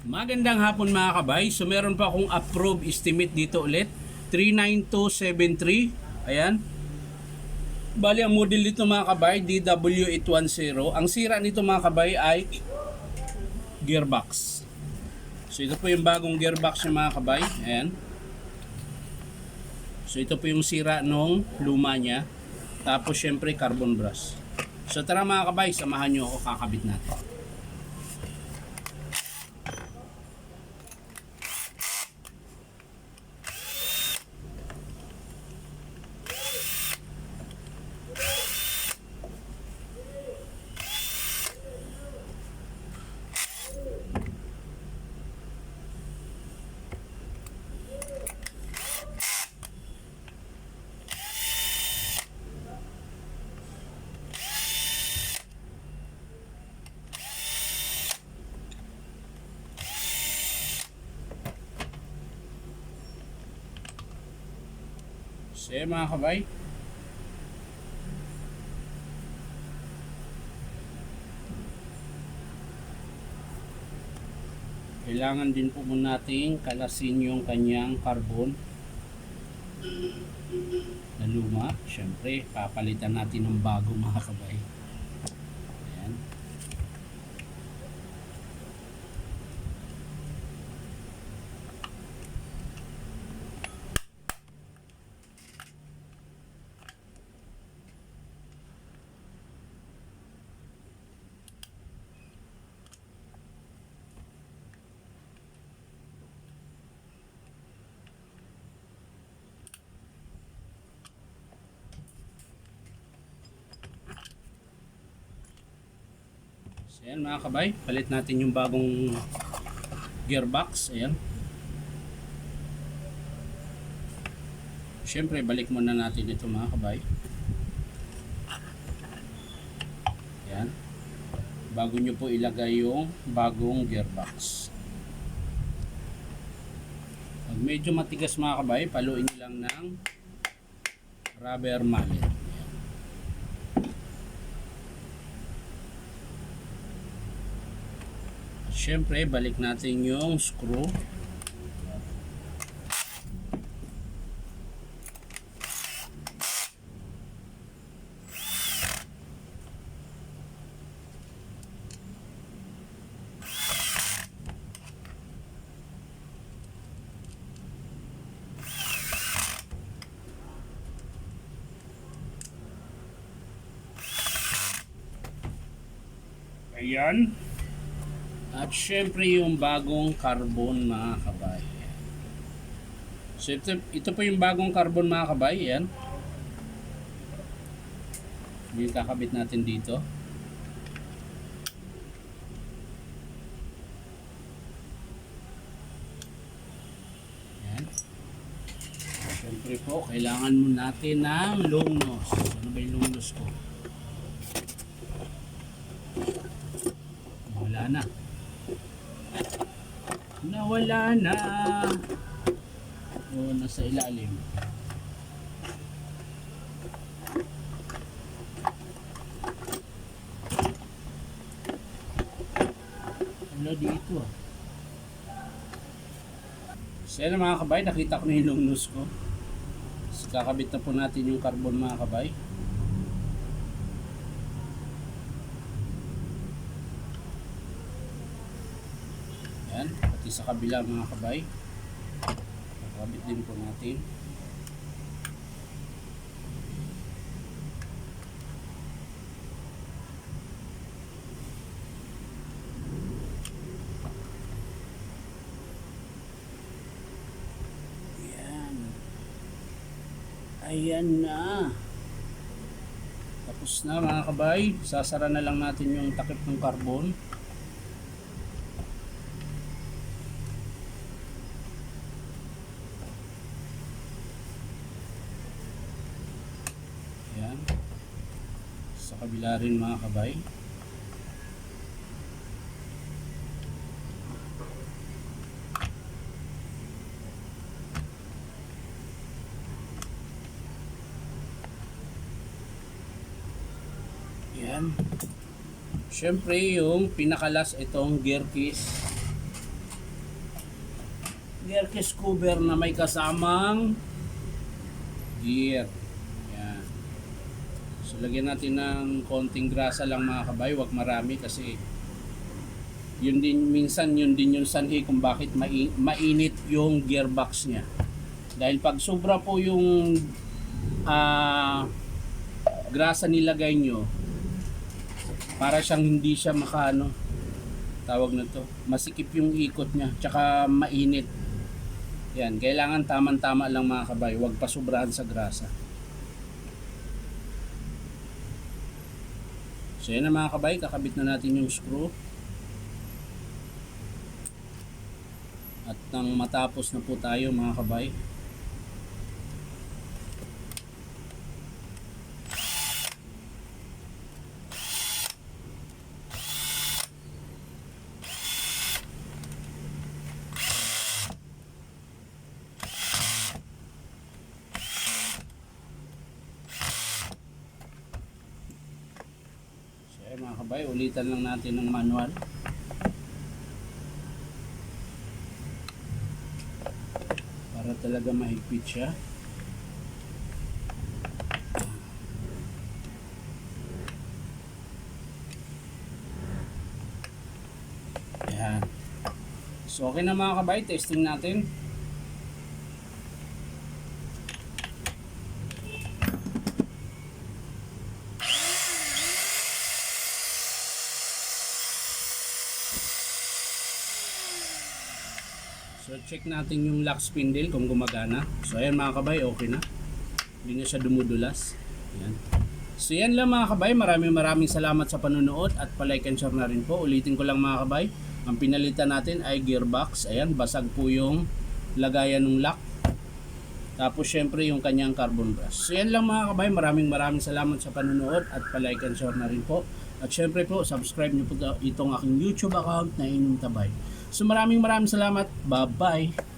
Magandang hapon mga kabay. So meron pa akong approved estimate dito ulit. 39273. Ayan. Bali ang model nito mga kabay, DW810. Ang sira nito mga kabay ay gearbox. So ito po yung bagong gearbox ng mga kabay. Ayan. So ito po yung sira nung luma niya. Tapos syempre carbon brush. So tara mga kabay, samahan nyo ako, kakabit natin. So mga kabay, kailangan din po muna nating kalasin yung kanyang carbon na luma. Siyempre papalitan natin ng bago mga kabay. Ayan. So ayan mga kabay, palit natin yung bagong gearbox. Ayan. Siyempre balik muna natin ito mga kabay. Ayan. Bago nyo po ilagay yung bagong gearbox. Pag medyo matigas mga kabay, paluin nyo lang ng rubber mallet. Siyempre, balik natin yung screw. Ayan. At syempre yung bagong carbon mga kabay. So ito po yung bagong carbon mga kabay. Yan. Yung kakabit natin dito. Yan. Syempre po kailangan mo natin ng long nose. Ano ba yung long nose ko? Wala na. Nawala na. O, nasa ilalim. Wala dito ah. So yan mga kabay, nakita ko na yung long nose ko. So, kakabit na po natin yung carbon mga kabay. Yan, pati sa kabila mga kabay. Kakabit din po natin. Yan. Ayan na. Tapos na mga kabay. Sasara na lang natin yung takip ng carbon. Ayan. Sa kabila rin mga kabay. Ayan. Siyempre yung pinakalas itong gear case. gear case cover na may kasamang gear. Yan. So lagyan natin ng konting grasa lang mga kabay, wag marami kasi yun din minsan yun din yung sanhi kung bakit mainit yung gearbox niya. Dahil pag sobra po yung grasa nilagay nyo, para siyang hindi siya makaano, tawag na to, masikip yung ikot niya, tsaka mainit. Yan, kailangan tamang-tama lang mga kabay, huwag pa sobrahan sa grasa. So yan na mga kabay, kakabit na natin yung screw. At nang matapos na po tayo mga kabay, mga kabay, ulitan lang natin ng manual. Para talaga mahigpit siya. Ayan. So okay na mga kabay, testing natin. So check natin yung lock spindle kung gumagana. So ayan mga kabay, okay na. Hindi na siya dumudulas. Ayan. So yan lang mga kabay, maraming salamat sa panonood at palike and share na rin po. Ulitin ko lang mga kabay, ang pinalitan natin ay gearbox. Ayan, basag po yung lagayan ng lock. Tapos syempre yung kanyang carbon brush. So yan lang mga kabay, maraming salamat sa panonood at palike and share na rin po. At syempre po, subscribe niyo po itong aking YouTube account na Inyong Tabay. So maraming salamat. Bye-bye.